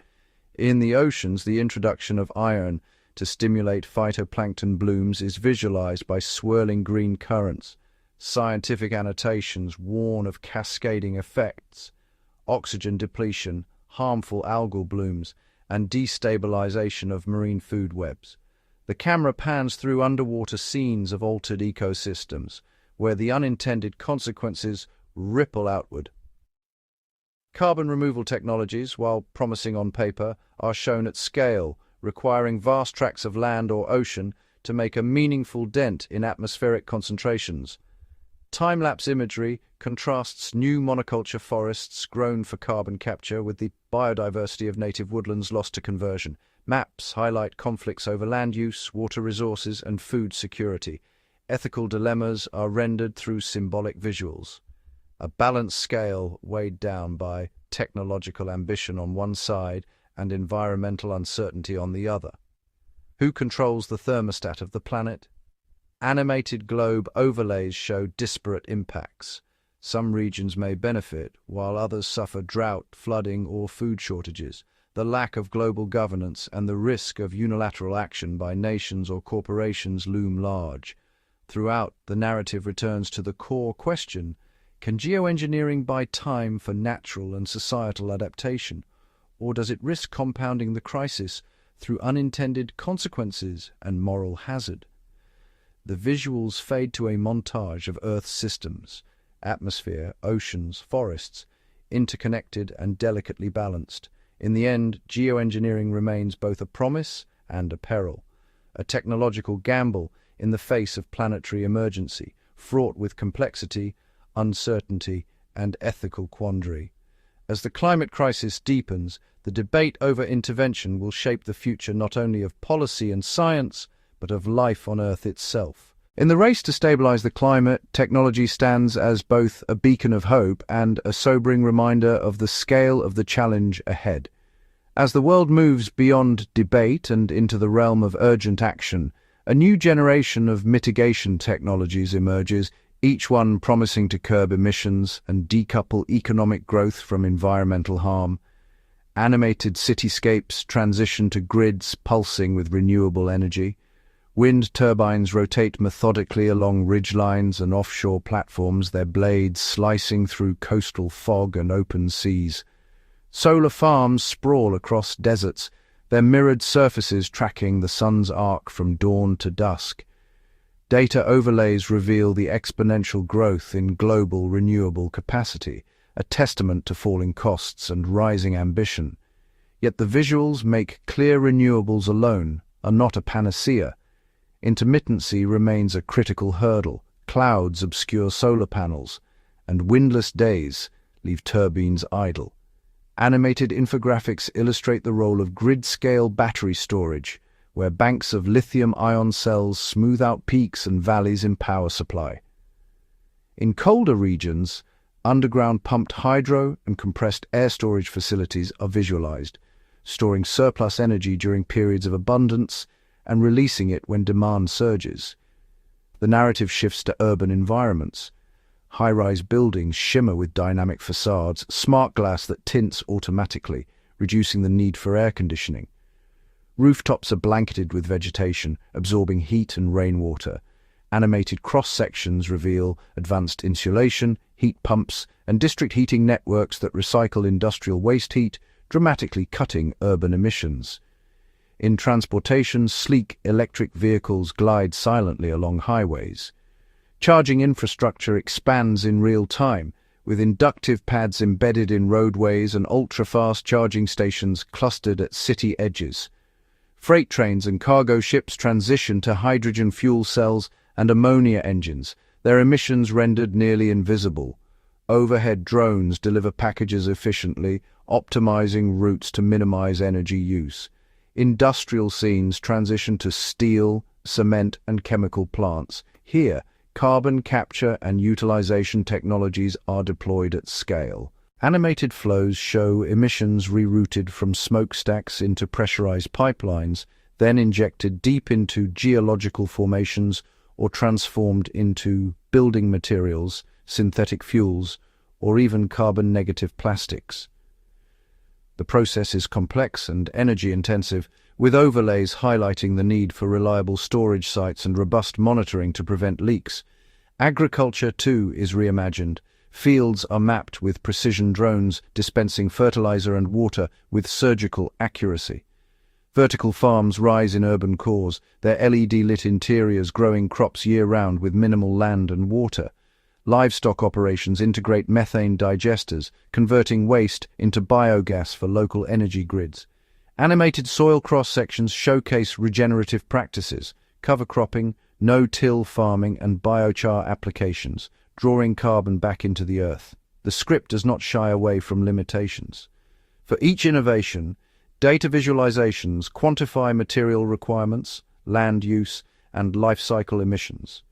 In the oceans, the introduction of iron to stimulate phytoplankton blooms is visualized by swirling green currents. Scientific annotations warn of cascading effects: oxygen depletion, harmful algal blooms, and destabilization of marine food webs. The camera pans through underwater scenes of altered ecosystems, where the unintended consequences ripple outward. Carbon removal technologies, while promising on paper, are shown at scale, requiring vast tracts of land or ocean to make a meaningful dent in atmospheric concentrations. Time-lapse imagery contrasts new monoculture forests grown for carbon capture with the biodiversity of native woodlands lost to conversion. Maps highlight conflicts over land use, water resources, and food security. Ethical dilemmas are rendered through symbolic visuals, a balanced scale weighed down by technological ambition on one side and environmental uncertainty on the other. Who controls the thermostat of the planet? Animated globe overlays show disparate impacts. Some regions may benefit, while others suffer drought, flooding, or food shortages. The lack of global governance and the risk of unilateral action by nations or corporations loom large. Throughout, the narrative returns to the core question: can geoengineering buy time for natural and societal adaptation, or does it risk compounding the crisis through unintended consequences and moral hazard? The visuals fade to a montage of Earth's systems, atmosphere, oceans, forests, interconnected and delicately balanced. In the end, geoengineering remains both a promise and a peril, a technological gamble in the face of planetary emergency, fraught with complexity, uncertainty, and ethical quandary. As the climate crisis deepens, the debate over intervention will shape the future not only of policy and science, but of life on Earth itself. In the race to stabilize the climate, technology stands as both a beacon of hope and a sobering reminder of the scale of the challenge ahead. As the world moves beyond debate and into the realm of urgent action, a new generation of mitigation technologies emerges, each one promising to curb emissions and decouple economic growth from environmental harm. Animated cityscapes transition to grids pulsing with renewable energy. Wind turbines rotate methodically along ridgelines and offshore platforms, their blades slicing through coastal fog and open seas. Solar farms sprawl across deserts, their mirrored surfaces tracking the sun's arc from dawn to dusk. Data overlays reveal the exponential growth in global renewable capacity, a testament to falling costs and rising ambition. Yet the visuals make clear renewables alone are not a panacea. Intermittency remains a critical hurdle. Clouds obscure solar panels, and windless days leave turbines idle. Animated infographics illustrate the role of grid-scale battery storage, where banks of lithium-ion cells smooth out peaks and valleys in power supply. In colder regions, underground pumped hydro and compressed air storage facilities are visualized, storing surplus energy during periods of abundance and releasing it when demand surges. The narrative shifts to urban environments. High-rise buildings shimmer with dynamic facades, smart glass that tints automatically, reducing the need for air conditioning. Rooftops are blanketed with vegetation, absorbing heat and rainwater. Animated cross-sections reveal advanced insulation, heat pumps, and district heating networks that recycle industrial waste heat, dramatically cutting urban emissions. In transportation, sleek electric vehicles glide silently along highways. Charging infrastructure expands in real time, with inductive pads embedded in roadways and ultra-fast charging stations clustered at city edges. Freight trains and cargo ships transition to hydrogen fuel cells and ammonia engines, their emissions rendered nearly invisible. Overhead drones deliver packages efficiently, optimizing routes to minimize energy use. Industrial scenes transition to steel, cement, and chemical plants. Here, carbon capture and utilization technologies are deployed at scale. Animated flows show emissions rerouted from smokestacks into pressurized pipelines, then injected deep into geological formations or transformed into building materials, synthetic fuels, or even carbon-negative plastics. The process is complex and energy-intensive, with overlays highlighting the need for reliable storage sites and robust monitoring to prevent leaks. Agriculture, too, is reimagined. Fields are mapped with precision drones dispensing fertilizer and water with surgical accuracy. Vertical farms rise in urban cores, their LED-lit interiors growing crops year-round with minimal land and water. Livestock operations integrate methane digesters, converting waste into biogas for local energy grids. Animated soil cross-sections showcase regenerative practices, cover cropping, no-till farming, and biochar applications, drawing carbon back into the earth. The script does not shy away from limitations. For each innovation, data visualizations quantify material requirements, land use, and life cycle emissions.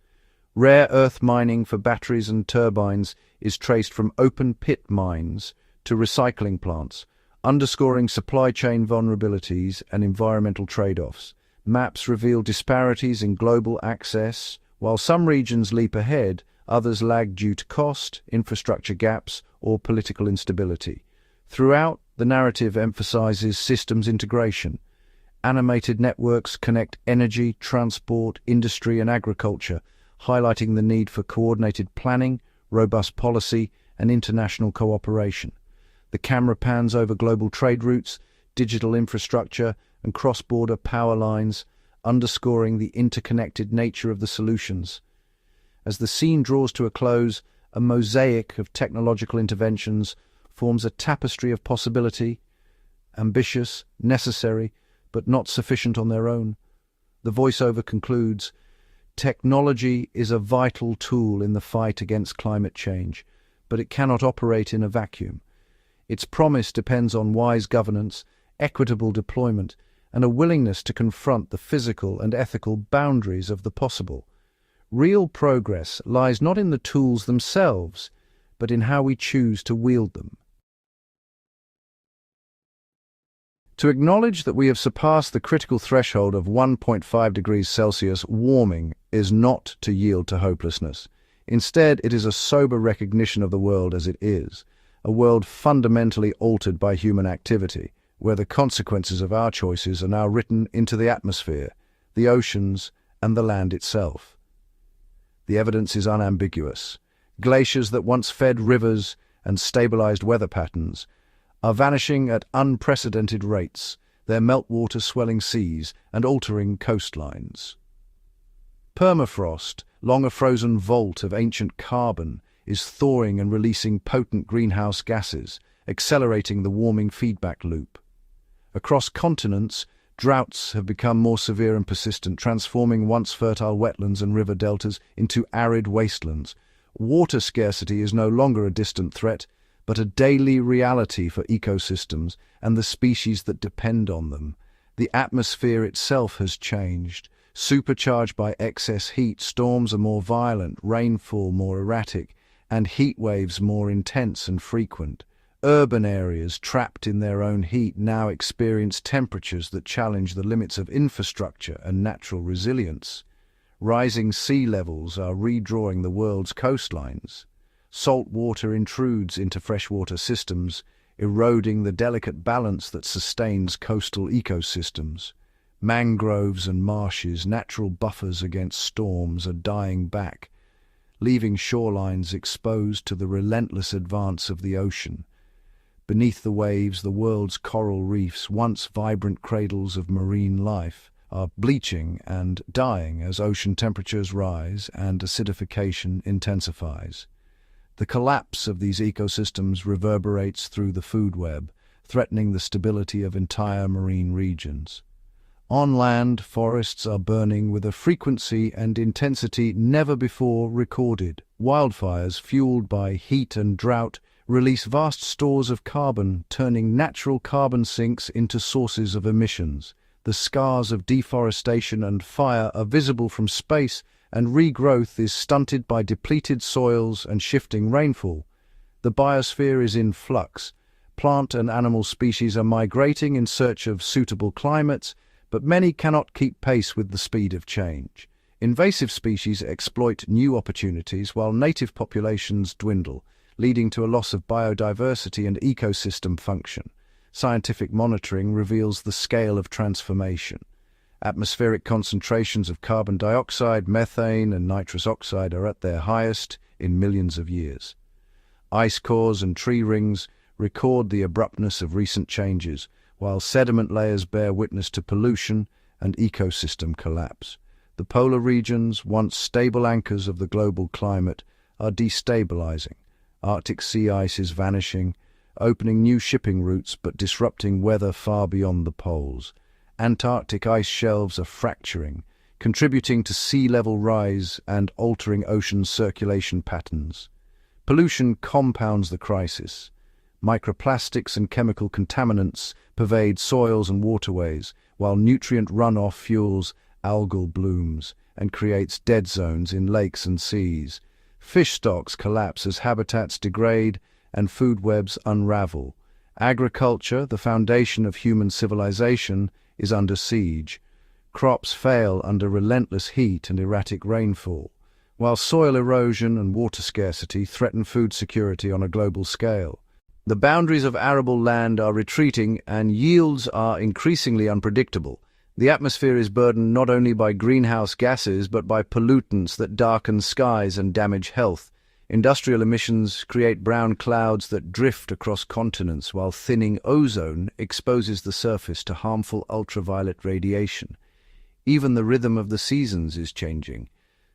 Rare earth mining for batteries and turbines is traced from open-pit mines to recycling plants, underscoring supply chain vulnerabilities and environmental trade-offs. Maps reveal disparities in global access. While some regions leap ahead, others lag due to cost, infrastructure gaps, or political instability. Throughout, the narrative emphasizes systems integration. Animated networks connect energy, transport, industry, and agriculture, highlighting the need for coordinated planning, robust policy, and international cooperation. The camera pans over global trade routes, digital infrastructure, and cross-border power lines, underscoring the interconnected nature of the solutions. As the scene draws to a close, a mosaic of technological interventions forms a tapestry of possibility, ambitious, necessary, but not sufficient on their own. The voiceover concludes, "Technology is a vital tool in the fight against climate change, but it cannot operate in a vacuum. Its promise depends on wise governance, equitable deployment, and a willingness to confront the physical and ethical boundaries of the possible. Real progress lies not in the tools themselves, but in how we choose to wield them." To acknowledge that we have surpassed the critical threshold of 1.5 degrees Celsius warming is not to yield to hopelessness. Instead, it is a sober recognition of the world as it is, a world fundamentally altered by human activity, where the consequences of our choices are now written into the atmosphere, the oceans, and the land itself. The evidence is unambiguous. Glaciers that once fed rivers and stabilized weather patterns are vanishing at unprecedented rates, their meltwater swelling seas and altering coastlines. Permafrost, long a frozen vault of ancient carbon, is thawing and releasing potent greenhouse gases, accelerating the warming feedback loop. Across continents, droughts have become more severe and persistent, transforming once fertile wetlands and river deltas into arid wastelands. Water scarcity is no longer a distant threat, but a daily reality for ecosystems and the species that depend on them. The atmosphere itself has changed. Supercharged by excess heat, storms are more violent, rainfall more erratic, and heat waves more intense and frequent. Urban areas, trapped in their own heat, now experience temperatures that challenge the limits of infrastructure and natural resilience. Rising sea levels are redrawing the world's coastlines. Salt water intrudes into freshwater systems, eroding the delicate balance that sustains coastal ecosystems. Mangroves and marshes, natural buffers against storms, are dying back, leaving shorelines exposed to the relentless advance of the ocean. Beneath the waves, the world's coral reefs, once vibrant cradles of marine life, are bleaching and dying as ocean temperatures rise and acidification intensifies. The collapse of these ecosystems reverberates through the food web, threatening the stability of entire marine regions. On land, forests are burning with a frequency and intensity never before recorded. Wildfires, fueled by heat and drought, release vast stores of carbon, turning natural carbon sinks into sources of emissions. The scars of deforestation and fire are visible from space, and regrowth is stunted by depleted soils and shifting rainfall. The biosphere is in flux. Plant and animal species are migrating in search of suitable climates, but many cannot keep pace with the speed of change. Invasive species exploit new opportunities while native populations dwindle, leading to a loss of biodiversity and ecosystem function. Scientific monitoring reveals the scale of transformation. Atmospheric concentrations of carbon dioxide, methane, and nitrous oxide are at their highest in millions of years. Ice cores and tree rings record the abruptness of recent changes, while sediment layers bear witness to pollution and ecosystem collapse. The polar regions, once stable anchors of the global climate, are destabilizing. Arctic sea ice is vanishing, opening new shipping routes but disrupting weather far beyond the poles. Antarctic ice shelves are fracturing, contributing to sea level rise and altering ocean circulation patterns. Pollution compounds the crisis. Microplastics and chemical contaminants pervade soils and waterways, while nutrient runoff fuels algal blooms and creates dead zones in lakes and seas. Fish stocks collapse as habitats degrade and food webs unravel. Agriculture, the foundation of human civilization, is under siege. Crops fail under relentless heat and erratic rainfall, while soil erosion and water scarcity threaten food security on a global scale. The boundaries of arable land are retreating and yields are increasingly unpredictable. The atmosphere is burdened not only by greenhouse gases but by pollutants that darken skies and damage health. Industrial emissions create brown clouds that drift across continents, while thinning ozone exposes the surface to harmful ultraviolet radiation. Even the rhythm of the seasons is changing.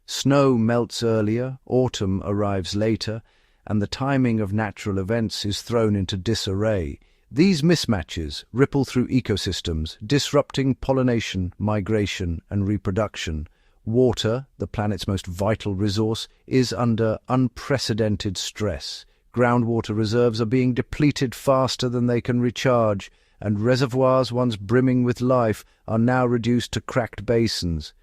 Snow melts earlier, autumn arrives later, and the timing of natural events is thrown into disarray. These mismatches ripple through ecosystems, disrupting pollination, migration, and reproduction. Water, the planet's most vital resource, is under unprecedented stress. Groundwater reserves are being depleted faster than they can recharge, and reservoirs once brimming with life are now reduced to cracked basins.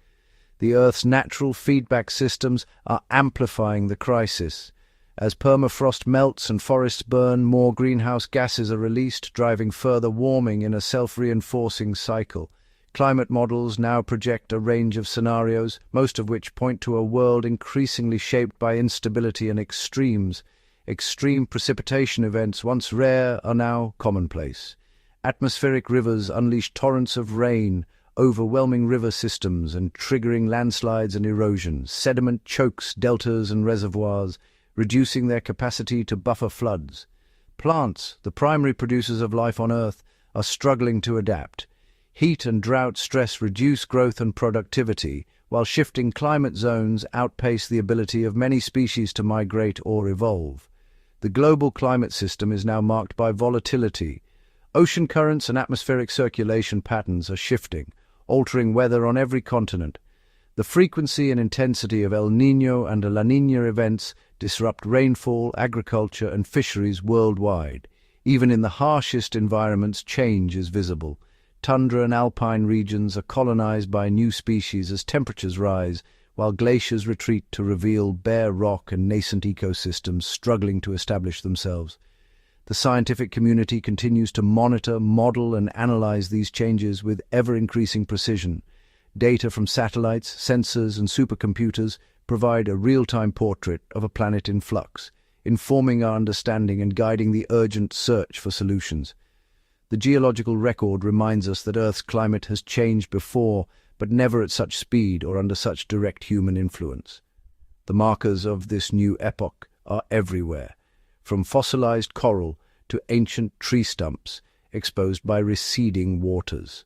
The Earth's natural feedback systems are amplifying the crisis. As permafrost melts and forests burn, more greenhouse gases are released, driving further warming in a self-reinforcing cycle. Climate models now project a range of scenarios, most of which point to a world increasingly shaped by instability and extremes. Extreme precipitation events, once rare, are now commonplace. Atmospheric rivers unleash torrents of rain, overwhelming river systems and triggering landslides and erosion. Sediment chokes deltas and reservoirs, reducing their capacity to buffer floods. Plants, the primary producers of life on Earth, are struggling to adapt. Heat and drought stress reduce growth and productivity, while shifting climate zones outpace the ability of many species to migrate or evolve. The global climate system is now marked by volatility. Ocean currents and atmospheric circulation patterns are shifting, altering weather on every continent. The frequency and intensity of El Niño and La Niña events disrupt rainfall, agriculture, and fisheries worldwide. Even in the harshest environments, change is visible. Tundra and alpine regions are colonized by new species as temperatures rise, while glaciers retreat to reveal bare rock and nascent ecosystems struggling to establish themselves. The scientific community continues to monitor, model, and analyze these changes with ever-increasing precision. Data from satellites, sensors, and supercomputers provide a real-time portrait of a planet in flux, informing our understanding and guiding the urgent search for solutions. The geological record reminds us that Earth's climate has changed before, but never at such speed or under such direct human influence. The markers of this new epoch are everywhere, from fossilized coral to ancient tree stumps exposed by receding waters.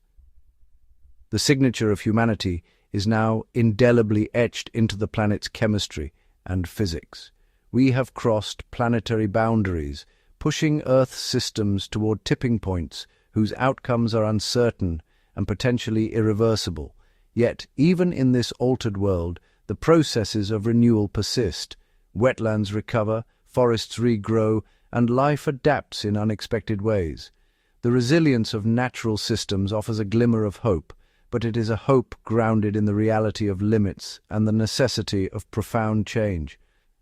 The signature of humanity is now indelibly etched into the planet's chemistry and physics. We have crossed planetary boundaries, pushing Earth's systems toward tipping points whose outcomes are uncertain and potentially irreversible. Yet, even in this altered world, the processes of renewal persist. Wetlands recover, forests regrow, and life adapts in unexpected ways. The resilience of natural systems offers a glimmer of hope, but it is a hope grounded in the reality of limits and the necessity of profound change.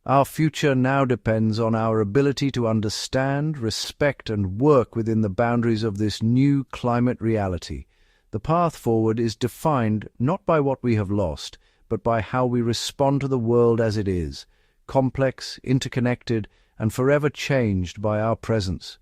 Our future now depends on our ability to understand, respect, and work within the boundaries of this new climate reality. The path forward is defined not by what we have lost, but by how we respond to the world as it is, complex, interconnected, and forever changed by our presence.